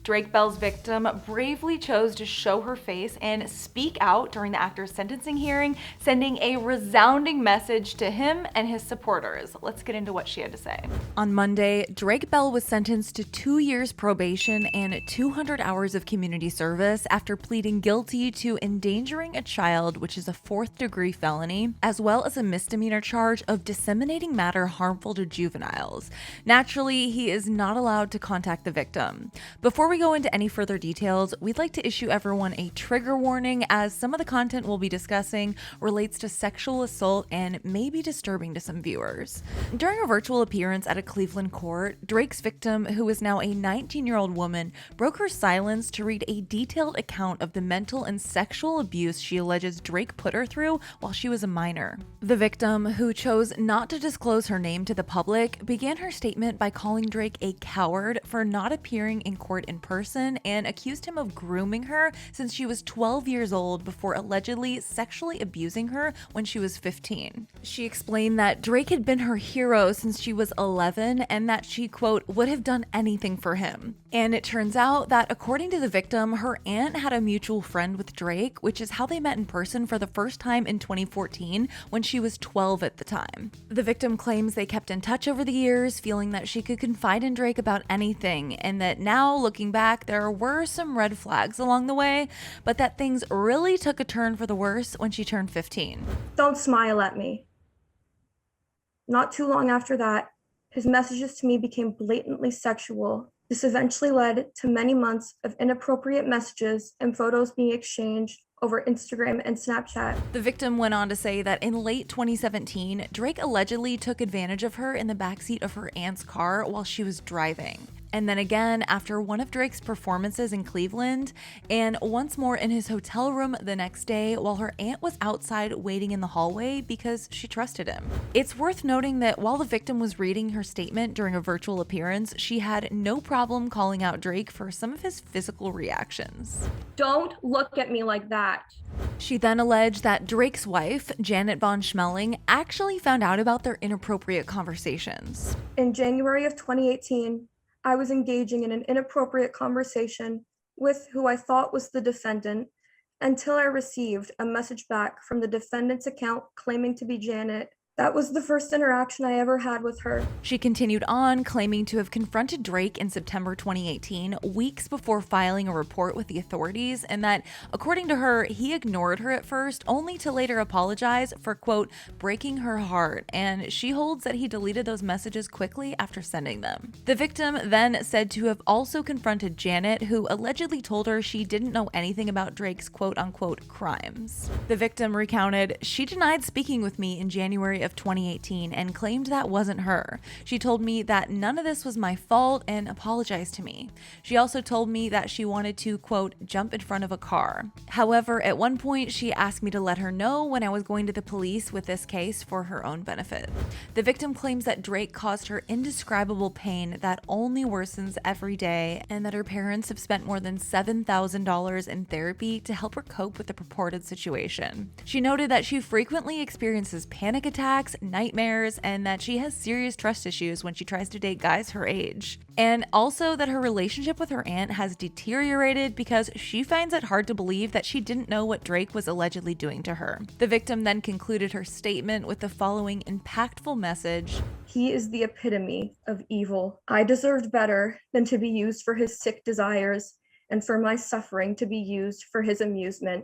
Drake Bell's victim bravely chose to show her face and speak out during the actor's sentencing hearing, sending a resounding message to him and his supporters. Let's get into what she had to say. On Monday, Drake Bell was sentenced to 2 years probation and 200 hours of community service after pleading guilty to endangering a child, which is a 4th-degree felony, as well as a misdemeanor charge of disseminating matter harmful to juveniles. Naturally, he is not allowed to contact the victim. Before we go into any further details, we'd like to issue everyone a trigger warning, as some of the content we'll be discussing relates to sexual assault and may be disturbing to some viewers. During a virtual appearance at a Cleveland court, Drake's victim, who is now a 19-year-old woman, broke her silence to read a detailed account of the mental and sexual abuse she alleges Drake put her through while she was a minor. The victim, who chose not to disclose her name to the public, began her statement by calling Drake a coward for not appearing in court in person and accused him of grooming her since she was 12 years old before allegedly sexually abusing her when she was 15. She explained that Drake had been her hero since she was 11 and that she, quote, would have done anything for him. And it turns out that, according to the victim, her aunt had a mutual friend with Drake, which is how they met in person for the first time in 2014 when she was 12 at the time. The victim claims they kept in touch over the years, feeling that she could confide in Drake about anything, and that now, looking back, there were some red flags along the way, but that things really took a turn for the worse when she turned 15. Don't smile at me. Not too long after that, his messages to me became blatantly sexual. This eventually led to many months of inappropriate messages and photos being exchanged over Instagram and Snapchat. The victim went on to say that in late 2017, Drake allegedly took advantage of her in the backseat of her aunt's car while she was driving. And then again after one of Drake's performances in Cleveland, and once more in his hotel room the next day while her aunt was outside waiting in the hallway because she trusted him. It's worth noting that while the victim was reading her statement during a virtual appearance, she had no problem calling out Drake for some of his physical reactions. Don't look at me like that. She then alleged that Drake's wife, Janet Von Schmeling, actually found out about their inappropriate conversations. In January of 2018, I was engaging in an inappropriate conversation with who I thought was the defendant until I received a message back from the defendant's account claiming to be Janet. That was the first interaction I ever had with her. She continued on, claiming to have confronted Drake in September 2018, weeks before filing a report with the authorities, and that, according to her, he ignored her at first, only to later apologize for, quote, breaking her heart, and she holds that he deleted those messages quickly after sending them. The victim then said to have also confronted Janet, who allegedly told her she didn't know anything about Drake's quote-unquote crimes. The victim recounted, "She denied speaking with me in January of 2018 and claimed that wasn't her. She told me that none of this was my fault and apologized to me. She also told me that she wanted to, quote, jump in front of a car. However, at one point she asked me to let her know when I was going to the police with this case for her own benefit." The victim claims that Drake caused her indescribable pain that only worsens every day, and that her parents have spent more than $7,000 in therapy to help her cope with the purported situation. She noted that she frequently experiences panic attacks, nightmares, and that she has serious trust issues when she tries to date guys her age. And also that her relationship with her aunt has deteriorated because she finds it hard to believe that she didn't know what Drake was allegedly doing to her. The victim then concluded her statement with the following impactful message. He is the epitome of evil. I deserved better than to be used for his sick desires and for my suffering to be used for his amusement.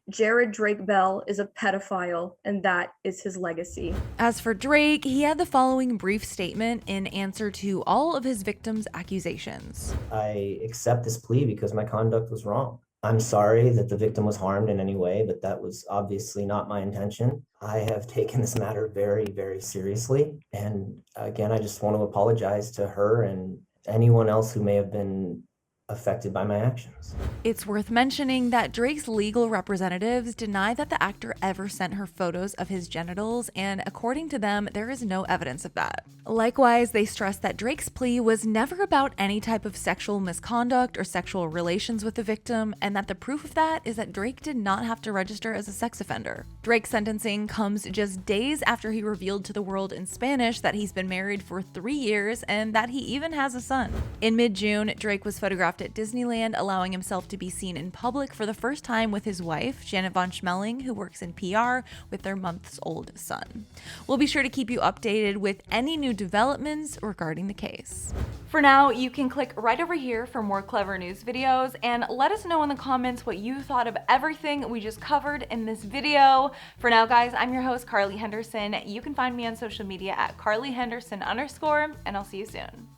Jared Drake Bell is a pedophile, and that is his legacy. As for Drake, he had the following brief statement in answer to all of his victims' accusations. I accept this plea because my conduct was wrong. I'm sorry that the victim was harmed in any way, but that was obviously not my intention. I have taken this matter very, very seriously. And again, I just want to apologize to her and anyone else who may have been affected by my actions. It's worth mentioning that Drake's legal representatives deny that the actor ever sent her photos of his genitals, and according to them, there is no evidence of that. Likewise, they stress that Drake's plea was never about any type of sexual misconduct or sexual relations with the victim, and that the proof of that is that Drake did not have to register as a sex offender. Drake's sentencing comes just days after he revealed to the world in Spanish that he's been married for 3 years and that he even has a son. In mid-June, Drake was photographed photographed at Disneyland, allowing himself to be seen in public for the first time with his wife, Janet von Schmeling, who works in PR, with their months-old son. We'll be sure to keep you updated with any new developments regarding the case. For now, you can click right over here for more clever news videos, and let us know in the comments what you thought of everything we just covered in this video. For now, guys, I'm your host, Carly Henderson. You can find me on social media at CarlyHenderson_, and I'll see you soon.